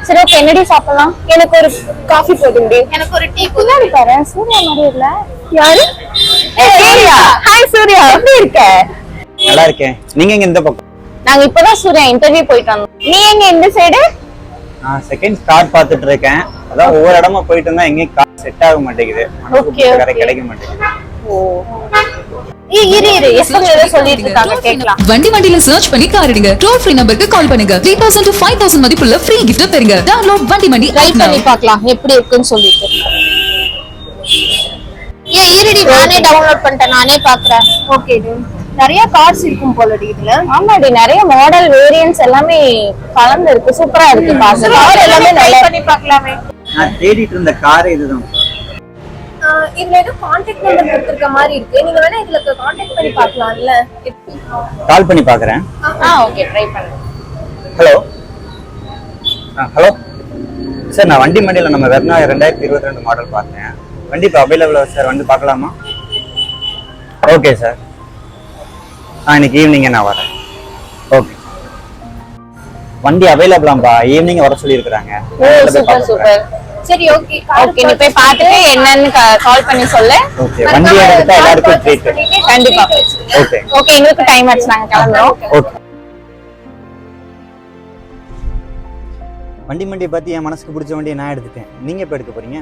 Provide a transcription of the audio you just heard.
சரி ஓகே, என்னடி சாப்பிடலாம்? எனக்கு ஒரு காஃபி போடுங்கடி. எனக்கு ஒரு டீ பின்னாடி பாரு, சூர்யா மாதிரி இல்ல? யாரு? சூர்யா. ஹாய் சூர்யா, எப்படி இருக்க? நல்லா இருக்கேன். நீங்க எங்க இந்த பக்கம்? நாங்க இப்பதான் சூர்யா இன்டர்வியூ போயிட்டு வந்தோம். நீ எங்க இந்த சைடு? நான் செகண்ட் கார் பார்த்துட்டு இருக்கேன். அதான் ஒவ்வொரு இடமா போயிட்டு இருந்தா எங்கேயும் கார் செட் ஆக மாட்டேங்குது. ஓகே கிடைக்க மாட்டேங்குது. இரு எஸ்எம் ஏதோ சொல்லிட்டு இருக்காங்க, கேட்கலாம். வண்டியில சர்ச் பண்ணி கார் எடுங்க. டோல் ஃப்ரீ நம்பருக்கு கால் பண்ணுங்க. 3000 to 5000 மதிப்புள்ள ஃப்ரீ கிஃப்ட் பெறுங்க. டவுன்லோட் வண்டி ட்ரை பண்ணி பார்க்கலாம் எப்படி இருக்குன்னு சொல்லிட்டு. இருடி, நானே டவுன்லோட் பண்ணிட்டேன், நானே பாக்குறேன். Okay D. நிறைய கார்ஸ் இருக்கும் போலடி இதுல. ஆமாடி, நிறைய மாடல் வேரியன்ட்ஸ் எல்லாமே கலந்து இருக்கு. சூப்பரா இருக்கு. பாக்க கார் எல்லாமே நல்லா பண்ணி பார்க்கலாமே. நான் தேடிட்டு இருந்த கார் இதுதான். இதுல ஏதோ கான்டாக்ட் நம்பர் கொடுத்திருக்க மாதிரி இருக்கு. நீங்க வேணா இதுல கான்டாக்ட் பண்ணி பார்க்கலாம்ல. கால் பண்ணி பாக்குறேன். ஓகே, ட்ரை பண்ணுங்க. ஹலோ ஹலோ சார், நான் வண்டி மண்டியில நம்ம வெர்னா 2022 மாடல் பார்த்தேன். வண்டி இப்போ அவைலபிளா சார், வந்து பார்க்கலாமா? ஓகே சார், இன்னைக்கு ஈவினிங்கே நான் வரேன். ஓகே, வண்டி அவைலபிளாம்பா, ஈவினிங் வர சொல்லியிருக்கிறாங்க. Super super. சரி ஓகே, ஓகே, நீ போய் பார்த்துட்டு என்னன்னு கால் பண்ணி சொல்லு. ஓகே, வண்டி எடுத்தா எல்லாருக்கும் ட்ரீட். கண்டிப்பா. ஓகே ஓகே, எங்களுக்கு டைம் ஆச்சு, நாங்க கிளம்புறோம். ஓகே. வண்டி மண்டியை பத்தி என் மனசுக்கு பிடிச்ச வண்டியை நான் எடுத்துட்டேன். நீங்க எப்ப எடுக்க போறீங்க?